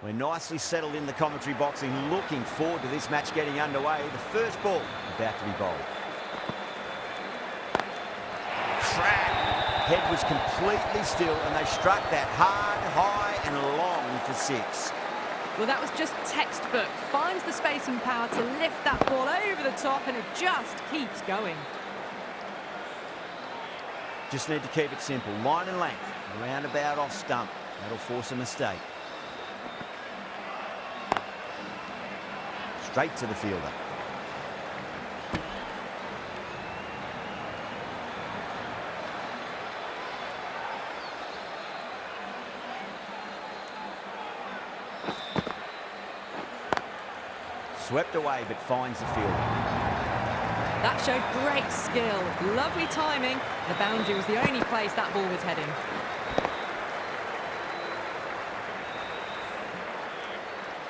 We're nicely settled in the commentary box and looking forward to this match getting underway. The first ball about to be bowled. Crack! Head was completely still and they struck that hard, high and long for 6. Well, that was just textbook. Finds the space and power to lift that ball over the top and it just keeps going. Just need to keep it simple. Line and length. Roundabout off stump. That'll force a mistake. Straight to the fielder. Swept away, but finds the fielder. That showed great skill. Lovely timing. The boundary was the only place that ball was heading.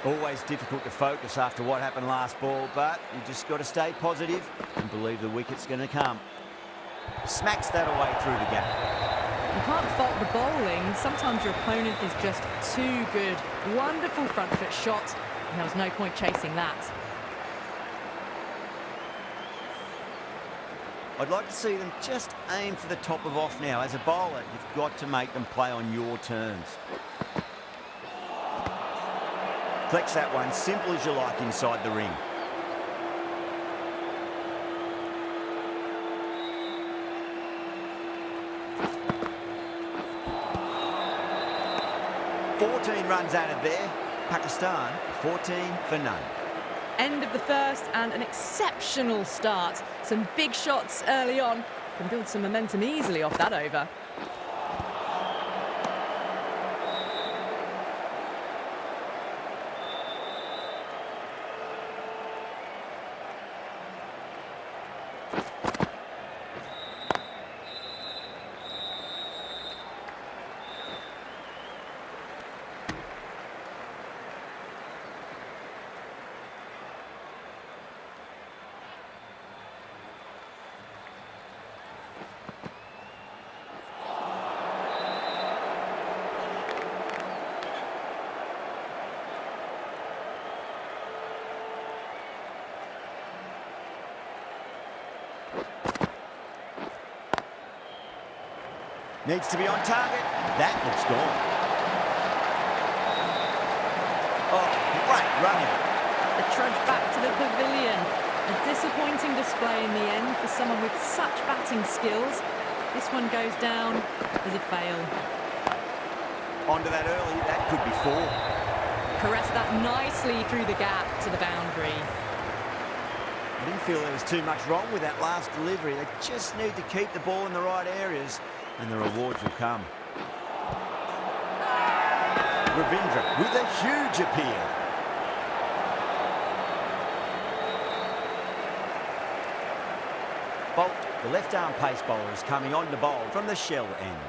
Always difficult to focus after what happened last ball, but you just got to stay positive and believe the wicket's going to come. Smacks that away through the gap. You can't fault the bowling. Sometimes your opponent is just too good. Wonderful front foot shot, and there was no point chasing that. I'd like to see them just aim for the top of off now. As a bowler, you've got to make them play on your terms. Flex that one, simple as you like inside the ring. Runs added there. Pakistan 14 for none. End of the first and an exceptional start. Some big shots early on. Can build some momentum easily off that over. Needs to be on target. That looks gone. Oh, great running. The trudge back to the pavilion. A disappointing display in the end for someone with such batting skills. This one goes down as a fail. Onto that early. That could be 4. Caressed that nicely through the gap to the boundary. I didn't feel there was too much wrong with that last delivery. They just need to keep the ball in the right areas and the rewards will come. Ravindra with a huge appeal. Bolt, the left-arm pace bowler, is coming on to bowl from the shell end.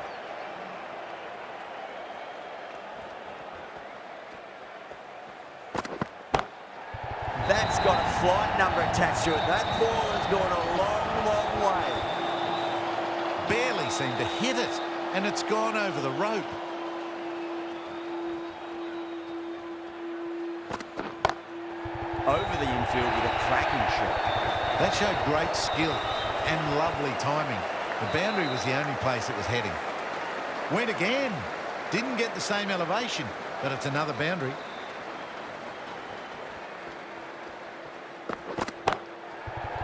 That's got a flight number attached to it. That ball has gone a long, long way. Barely seemed to hit it, and it's gone over the rope. Over the infield with a cracking shot. That showed great skill and lovely timing. The boundary was the only place it was heading. Went again. Didn't get the same elevation, but it's another boundary.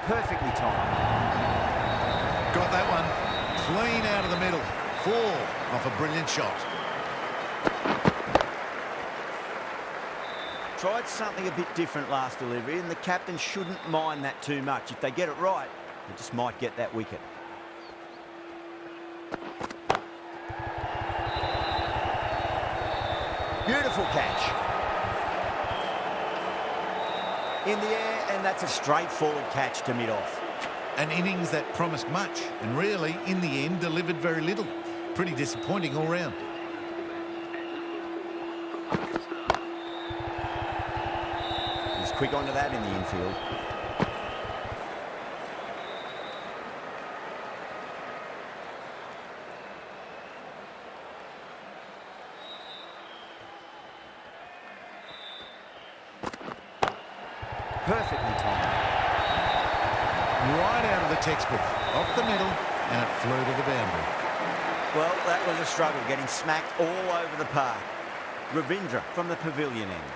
Perfectly timed. Got that one. Clean out of the middle. 4 off a brilliant shot. Tried something a bit different last delivery, and the captain shouldn't mind that too much. If they get it right, they just might get that wicket. Beautiful catch. In the air, and that's a straightforward catch to mid-off. An innings that promised much, and really, in the end, delivered very little. Pretty disappointing all round. He's quick onto that in the infield. Perfectly timed. Right out of the textbook, off the middle, and it flew to the boundary. Well, that was a struggle, getting smacked all over the park. Ravindra from the pavilion end.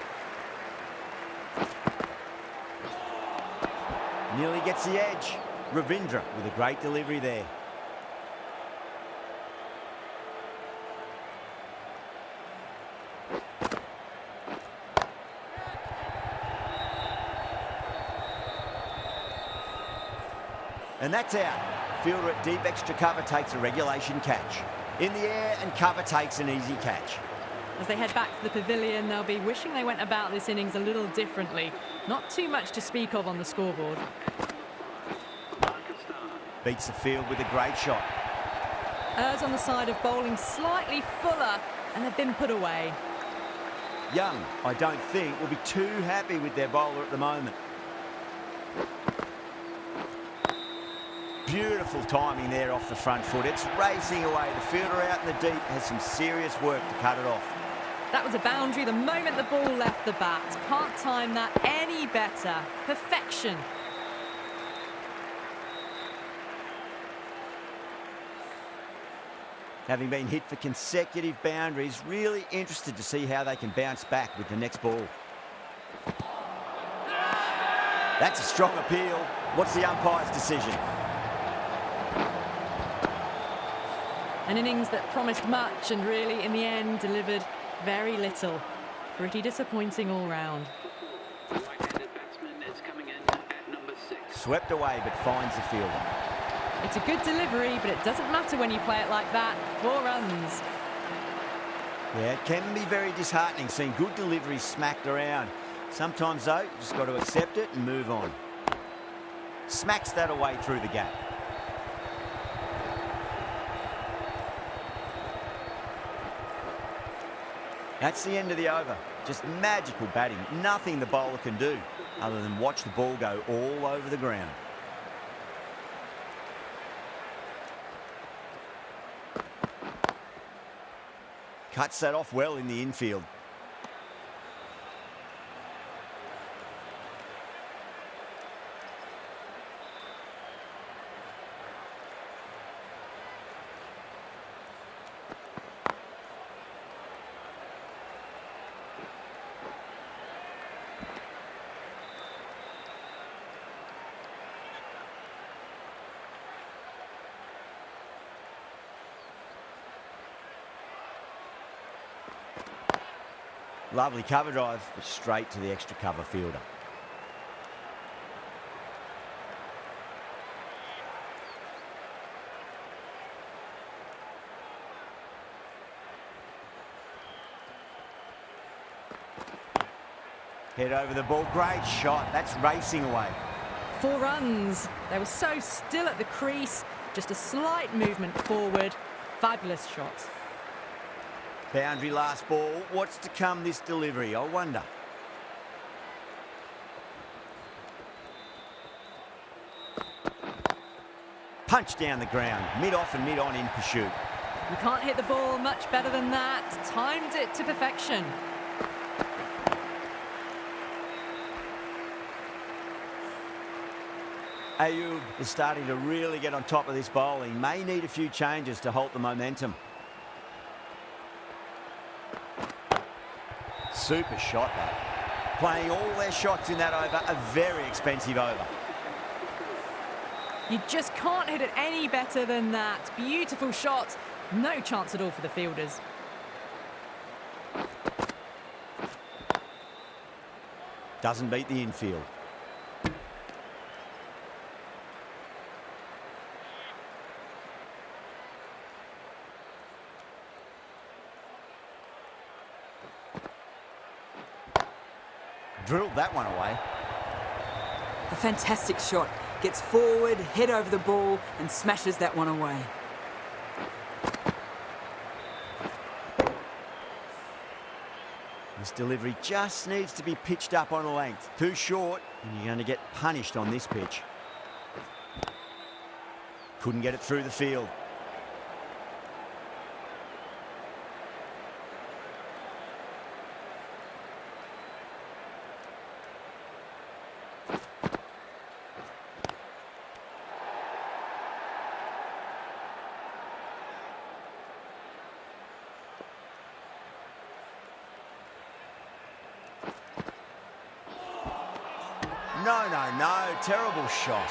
Nearly gets the edge. Ravindra with a great delivery there. And that's out. Fielder at deep extra cover takes a regulation catch. In the air, and cover takes an easy catch. As they head back to the pavilion, they'll be wishing they went about this innings a little differently. Not too much to speak of on the scoreboard. Beats the field with a great shot. Errs on the side of bowling slightly fuller, and they've been put away. Young, I don't think, will be too happy with their bowler at the moment. Beautiful timing there off the front foot. It's racing away. The fielder out in the deep has some serious work to cut it off. That was a boundary the moment the ball left the bat. Can't time that any better. Perfection. Having been hit for consecutive boundaries, really interested to see how they can bounce back with the next ball. That's a strong appeal. What's the umpire's decision? An innings that promised much and really, in the end, delivered very little. Pretty disappointing all round. Right-handed batsman is coming in at number 6. Swept away, but finds the fielder. It's a good delivery, but it doesn't matter when you play it like that. 4 runs. Yeah, it can be very disheartening seeing good deliveries smacked around. Sometimes, though, you just got to accept it and move on. Smacks that away through the gap. That's the end of the over. Just magical batting. Nothing the bowler can do other than watch the ball go all over the ground. Cuts that off well in the infield. Lovely cover drive, but straight to the extra cover fielder. Head over the ball, great shot, that's racing away. 4 runs. They were so still at the crease. Just a slight movement forward. Fabulous shot. Boundary last ball. What's to come this delivery, I wonder? Punch down the ground, mid-off and mid-on in pursuit. You can't hit the ball much better than that. Timed it to perfection. Ayub is starting to really get on top of this bowling. May need a few changes to halt the momentum. Super shot, that. Playing all their shots in that over, a very expensive over. You just can't hit it any better than that. Beautiful shot. No chance at all for the fielders. Doesn't beat the infield. Drilled that one away. A fantastic shot. Gets forward, head over the ball and smashes that one away. This delivery just needs to be pitched up on a length. Too short, and you're going to get punished on this pitch. Couldn't get it through the field. no. Terrible shot.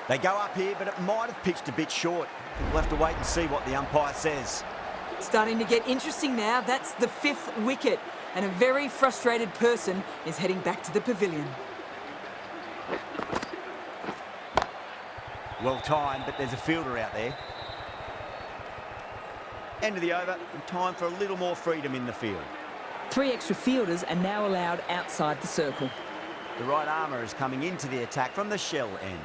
They go up here, but it might have pitched a bit short. We'll have to wait and see what the umpire says. Starting to get interesting now. That's the 5th wicket. And a very frustrated person is heading back to the pavilion. Well timed, but there's a fielder out there. End of the over, and time for a little more freedom in the field. 3 extra fielders are now allowed outside the circle. The right armour is coming into the attack from the shell end.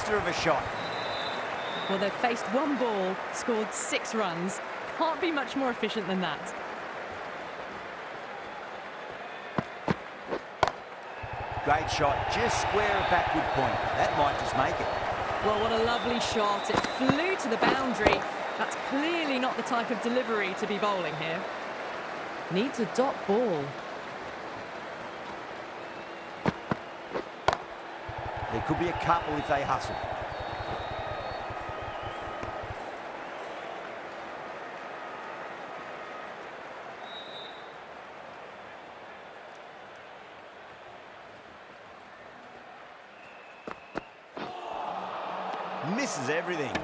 Of a shot. Well, they've faced one ball, scored 6 runs. Can't be much more efficient than that. Great shot, just square of backward point. That might just make it. Well, what a lovely shot. It flew to the boundary. That's clearly not the type of delivery to be bowling here. Needs a dot ball. There could be a couple if they hustle. Misses everything.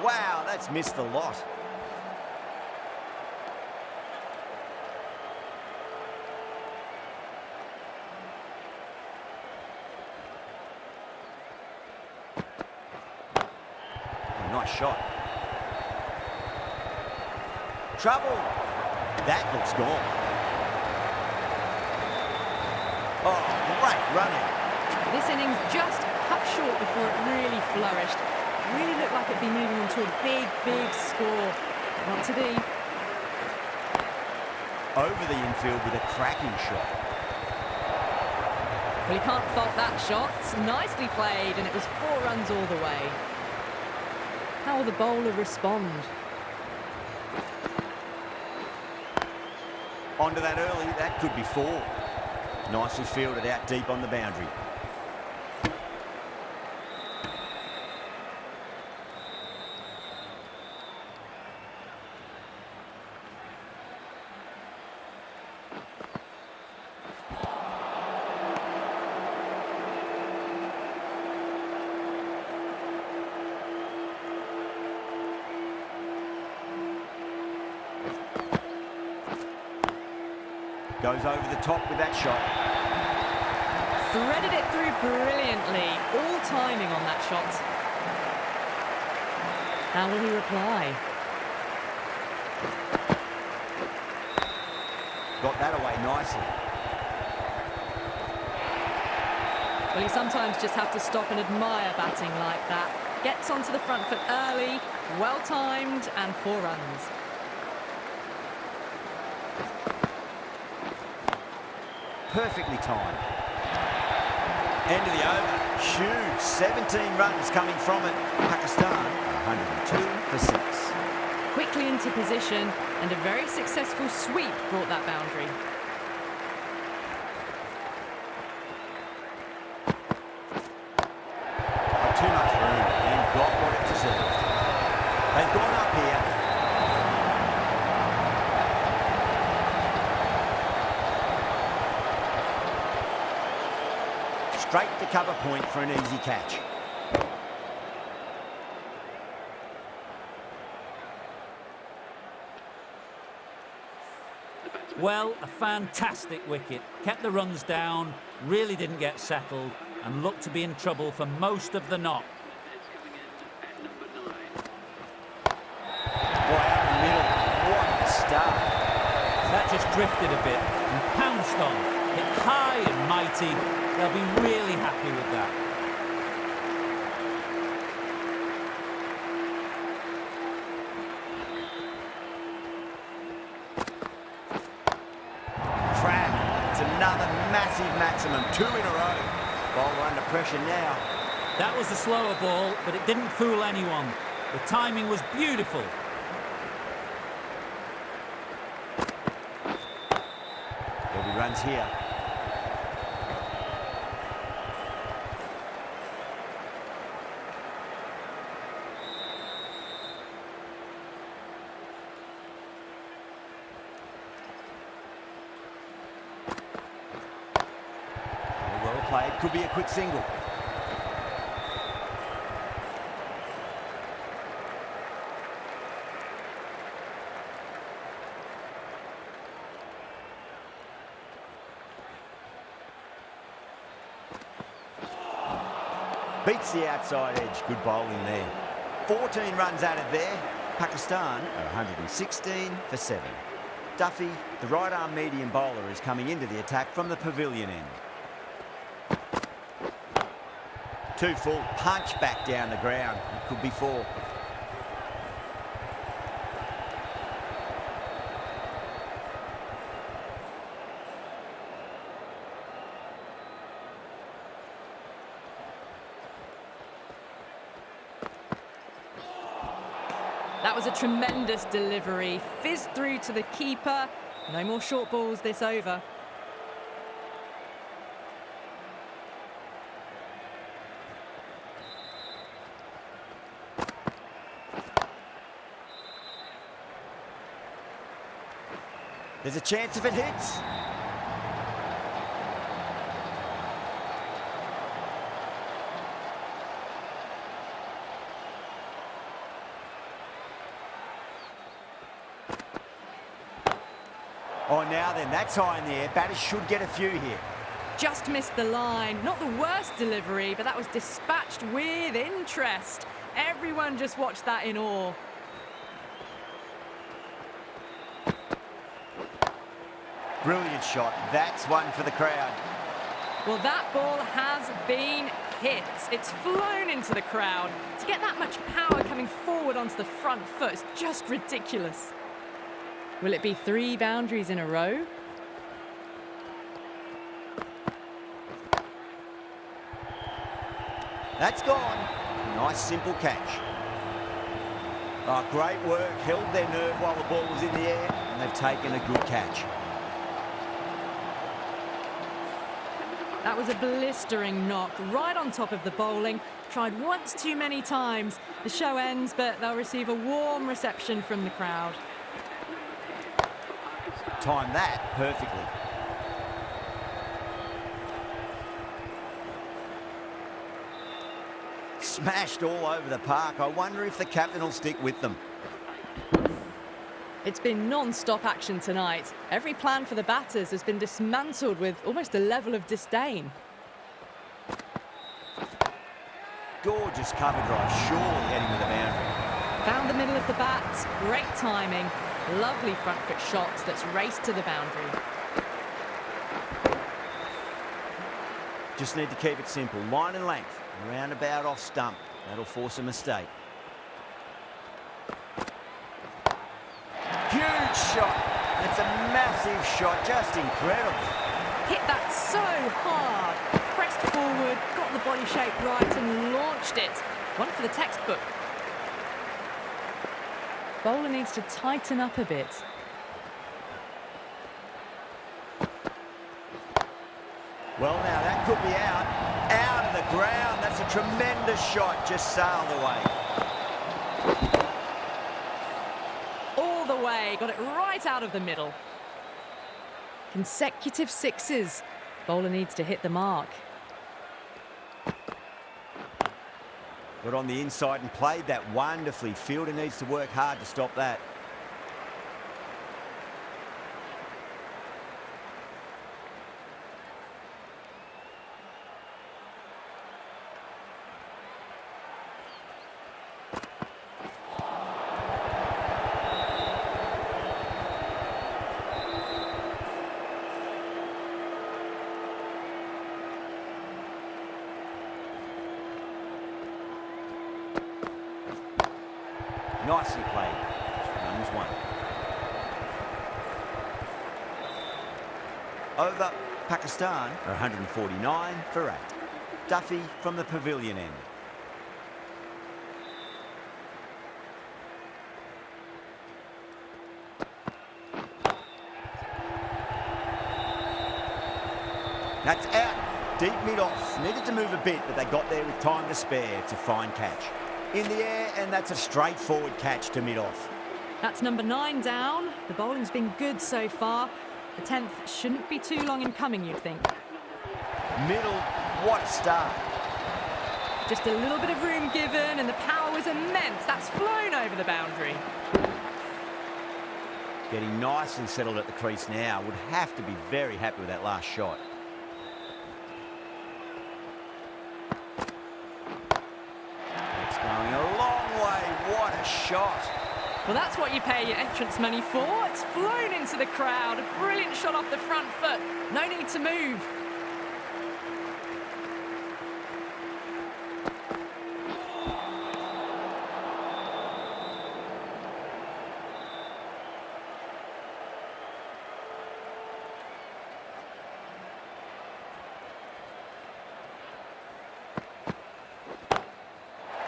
Wow, that's missed a lot. Oh, nice shot. Trouble. That looks gone. Oh, great running. This innings just cut short before it really flourished. Really looked like it'd be moving on to a big score. Not to be. Over the infield with a cracking shot. Well, you can't fault that shot. Nicely played, and it was 4 runs all the way. How will the bowler respond? Onto that early, that could be 4. Nicely fielded out deep on the boundary. Goes over the top with that shot. Threaded it through brilliantly. All timing on that shot. How will he reply? Got that away nicely. Well, you sometimes just have to stop and admire batting like that. Gets onto the front foot early, well timed, and 4 runs. Perfectly timed. End of the over. Huge. 17 runs coming from it. Pakistan, 102 for 6. Quickly into position, and a very successful sweep brought that boundary. Too much room and got what it deserved. They've gone up here. Straight to cover point for an easy catch. Well, a fantastic wicket. Kept the runs down, really didn't get settled, and looked to be in trouble for most of the knock. Boy, out the middle. What a start. That just drifted a bit and pounced on. Hit high and mighty. They'll be really happy with that. maximum, 2 in a row. Bowler under pressure now. That was a slower ball, but it didn't fool anyone. The timing was beautiful. There'll be runs here. Well played. Could be a quick single. Beats the outside edge. Good bowling there. 14 runs added there. Pakistan are 116 for 7. Duffy, the right-arm medium bowler, is coming into the attack from the pavilion end. 2 full. Punch back down the ground. It could be 4. That was a tremendous delivery. Fizzed through to the keeper. No more short balls this over. There's a chance if it hits. Oh, now then, that's high in the air. Batters should get a few here. Just missed the line. Not the worst delivery, but that was dispatched with interest. Everyone just watched that in awe. Brilliant shot. That's one for the crowd. Well, that ball has been hit. It's flown into the crowd. To get that much power coming forward onto the front foot is just ridiculous. Will it be 3 boundaries in a row? That's gone. Nice, simple catch. Oh, great work. Held their nerve while the ball was in the air, and they've taken a good catch. That was a blistering knock right on top of the bowling. Tried once too many times. The show ends, but they'll receive a warm reception from the crowd. Timed that perfectly. Smashed all over the park. I wonder if the captain will stick with them. It's been non-stop action tonight. Every plan for the batters has been dismantled with almost a level of disdain. Gorgeous cover drive, surely heading to the boundary. Found the middle of the bat, great timing. Lovely front foot shots that's raced to the boundary. Just need to keep it simple. Line and length, roundabout off stump. That'll force a mistake. Huge shot. It's a massive shot, just incredible. Hit that so hard. Pressed forward, got the body shape right and launched it. One for the textbook. Bowler needs to tighten up a bit. Well, now that could be out. Out of the ground. That's a tremendous shot. Just sailed away. All the way, got it right out of the middle. Consecutive 6s. Bowler needs to hit the mark. Got on the inside and played that wonderfully. Fielder needs to work hard to stop that. Nicely played. Runs 1. Over. Pakistan are 149 for 8. Duffy from the pavilion end. That's out. Deep mid-off. Needed to move a bit, but they got there with time to spare. It's a fine catch. In the air, and that's a straightforward catch to mid-off. That's number 9 down. The bowling's been good so far. The 10th shouldn't be too long in coming, you'd think. Middle, what a start. Just a little bit of room given, and the power was immense. That's flown over the boundary. Getting nice and settled at the crease now. Would have to be very happy with that last shot. It's going a long way. What a shot. Well, that's what you pay your entrance money for. It's flown into the crowd. A brilliant shot off the front foot. No need to move.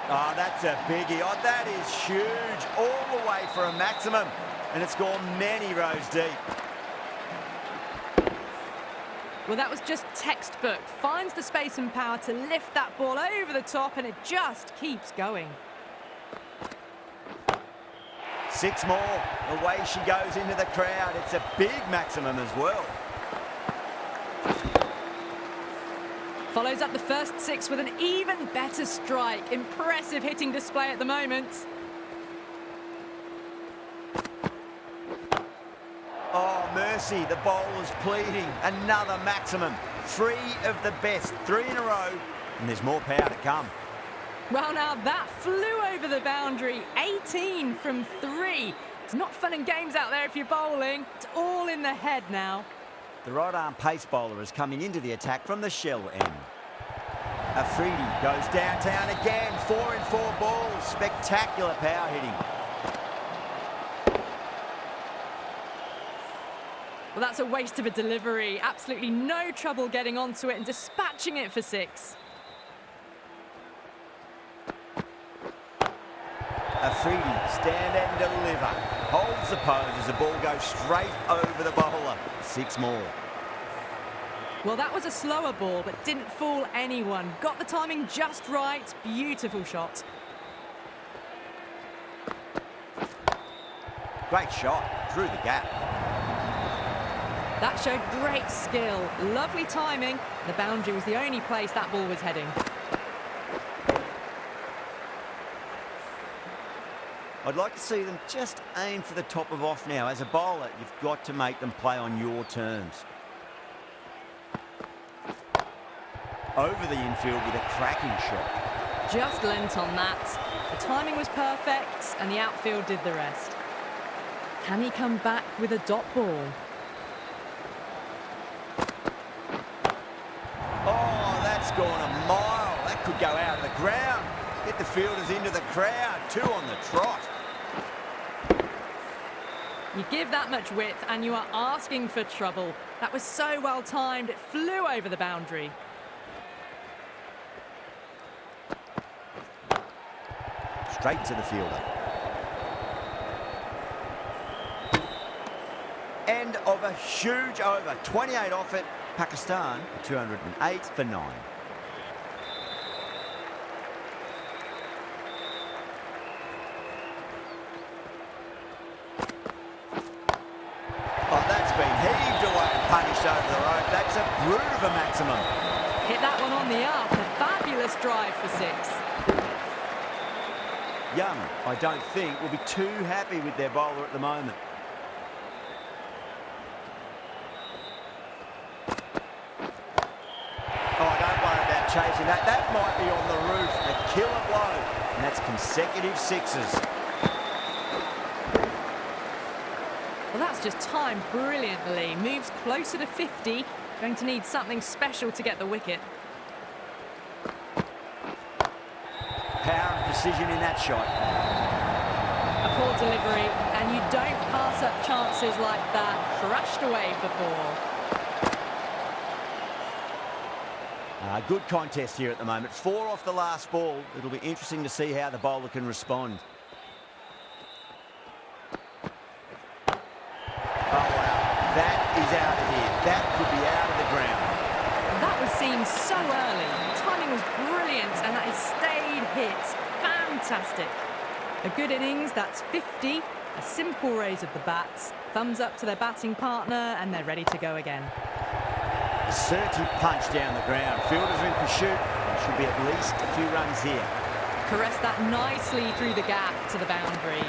Oh, that's a biggie. Oh, that is huge. All the way for a maximum. And it's gone many rows deep. Well, that was just textbook. Finds the space and power to lift that ball over the top, and it just keeps going. 6 more. Away she goes into the crowd. It's a big maximum as well. Follows up the first 6 with an even better strike. Impressive hitting display at the moment. Oh, mercy. The bowler's pleading. Another maximum. 3 of the best. 3 in a row. And there's more power to come. Well, now that flew over the boundary. 18 from 3. It's not fun and games out there if you're bowling. It's all in the head now. The right-arm pace bowler is coming into the attack from the shell end. Afridi goes downtown again. 4 in 4 balls. Spectacular power hitting. Well, that's a waste of a delivery. Absolutely no trouble getting onto it and dispatching it for 6. Afridi, stand and deliver. Holds the pose as the ball goes straight over the bowler. 6 more. Well, that was a slower ball, but didn't fool anyone. Got the timing just right. Beautiful shot. Great shot through the gap. That showed great skill. Lovely timing. The boundary was the only place that ball was heading. I'd like to see them just aim for the top of off now. As a bowler, you've got to make them play on your terms. Over the infield with a cracking shot. Just lent on that. The timing was perfect, and the outfield did the rest. Can he come back with a dot ball? Oh, that's gone a mile. That could go out of the ground. Hit the fielders into the crowd. 2 on the trot. You give that much width, and you are asking for trouble. That was so well timed, it flew over the boundary. Straight to the fielder. End of a huge over. 28 off it. Pakistan, 208 for 9. Oh, that's been heaved away and punished over the rope. That's a brute of a maximum. Hit that one on the up. A fabulous drive for 6. Young, I don't think, will be too happy with their bowler at the moment. Oh, don't worry about chasing that. That might be on the roof. A killer blow. And that's consecutive 6s. Well, that's just timed brilliantly. Moves closer to 50. Going to need something special to get the wicket. Power and precision in that shot. A poor delivery, and you don't pass up chances like that. Crashed away for 4. Good contest here at the moment. 4 off the last ball. It'll be interesting to see how the bowler can respond. Oh, wow. That is out of here. That could be out of the ground. That was seen so early. Timing was brilliant, and that is stayed hits. Fantastic. A good innings, that's 50. A simple raise of the bats. Thumbs up to their batting partner, and they're ready to go again. Assertive punch down the ground. Fielders are in pursuit. Should be at least a few runs here. Caressed that nicely through the gap to the boundary.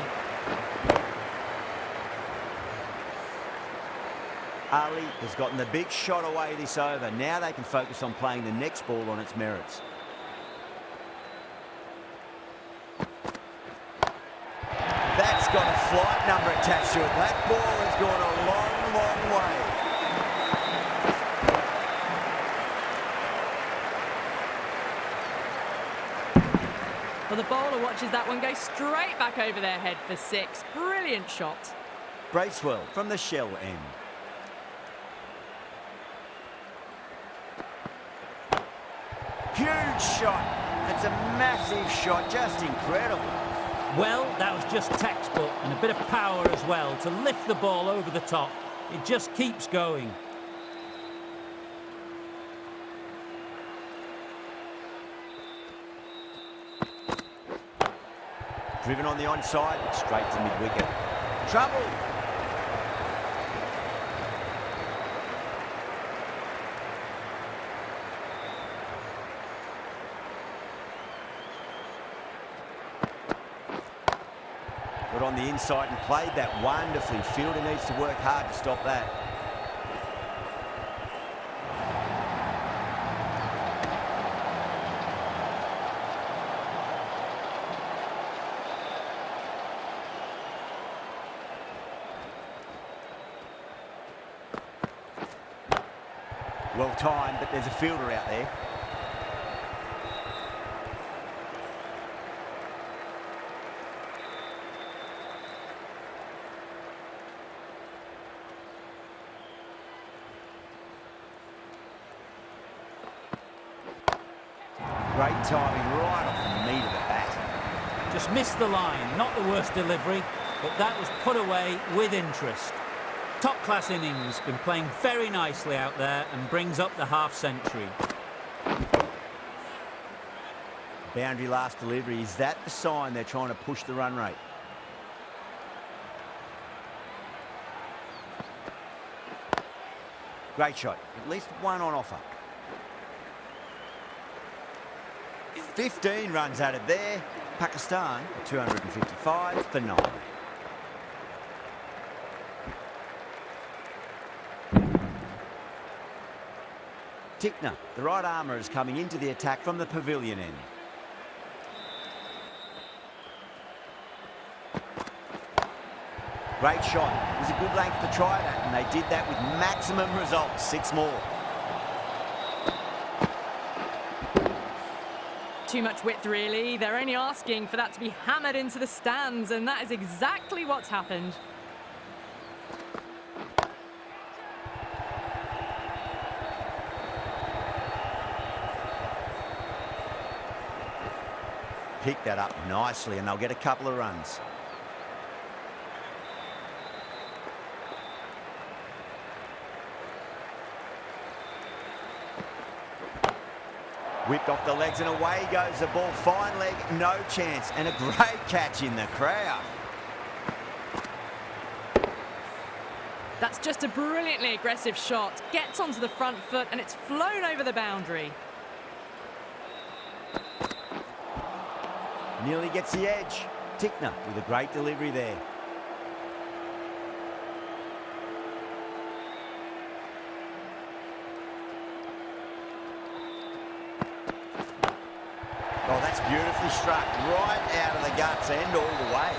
Ali has gotten the big shot away this over. Now they can focus on playing the next ball on its merits. That's got a flight number attached to it. That ball has gone a long, long way. Well, the bowler watches that one go straight back over their head for 6. Brilliant shot. Bracewell from the shell end. Huge shot. That's a massive shot. Just incredible. Well, that was just textbook, and a bit of power as well to lift the ball over the top. It just keeps going. Driven on the onside, straight to mid-wicket. Trouble. Got on the inside and played that wonderfully. Fielder needs to work hard to stop that. Well timed, but there's a fielder out there. Great timing right off the meat of the bat. Just missed the line, not the worst delivery, but that was put away with interest. Top-class innings, been playing very nicely out there and brings up the half-century. Boundary last delivery. Is that the sign they're trying to push the run rate? Great shot. At least one on offer. 15 runs added there. Pakistan, 255 for 9. Tickner, the right armour, is coming into the attack from the pavilion end. Great shot. It was a good length to try that, and they did that with maximum results. 6 more. Too much width, really. They're only asking for that to be hammered into the stands, and that is exactly what's happened. Pick that up nicely, and they'll get a couple of runs. Whipped off the legs and away goes the ball. Fine leg, no chance. And a great catch in the crowd. That's just a brilliantly aggressive shot. Gets onto the front foot and it's flown over the boundary. Nearly gets the edge. Tickner with a great delivery there. Oh, that's beautifully struck. Right out of the guts and all the way.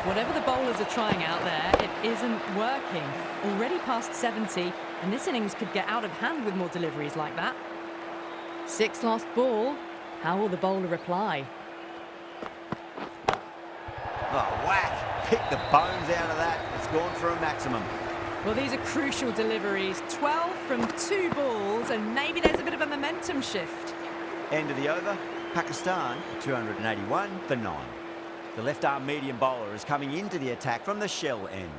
Whatever the bowlers are trying out there, it isn't working. Already past 70, and this innings could get out of hand with more deliveries like that. 6 lost ball. How will the bowler reply? Oh, whack. Pick the bones out of that. It's gone for a maximum. Well, these are crucial deliveries. 12 from 2 balls, and maybe there's a bit of a momentum shift. End of the over, Pakistan 281 for 9. The left-arm medium bowler is coming into the attack from the shell end.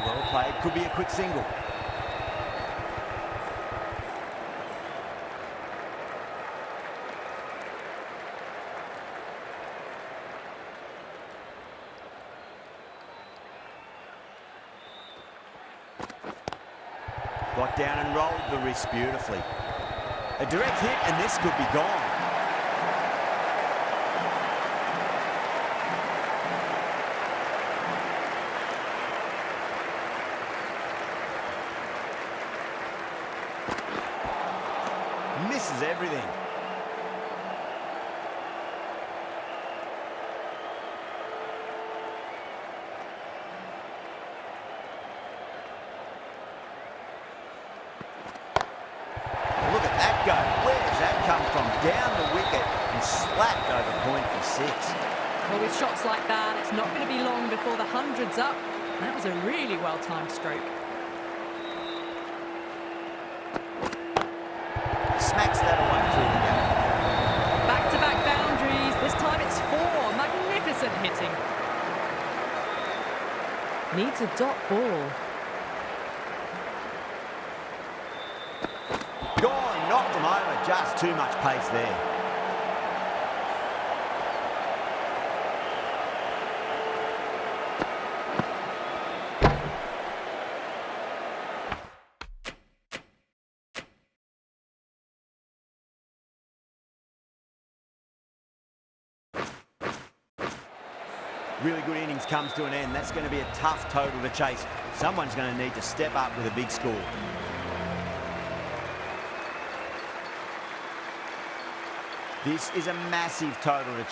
Well played, could be a quick single. Got down and rolled the wrist beautifully. A direct hit and this could be gone. Misses everything. Look at that go. Where does that come from? Down the wicket and slapped over point for 6. Well, with shots like that, it's not going to be long before the 100's up. That was a really well-timed stroke. Smacks that away through the gap. Back-to-back boundaries. This time it's 4. Magnificent hitting. Needs a dot ball. Gone, knocked him over. Just too much pace there. Really good innings comes to an end. That's going to be a tough total to chase. Someone's going to need to step up with a big score. This is a massive total to chase.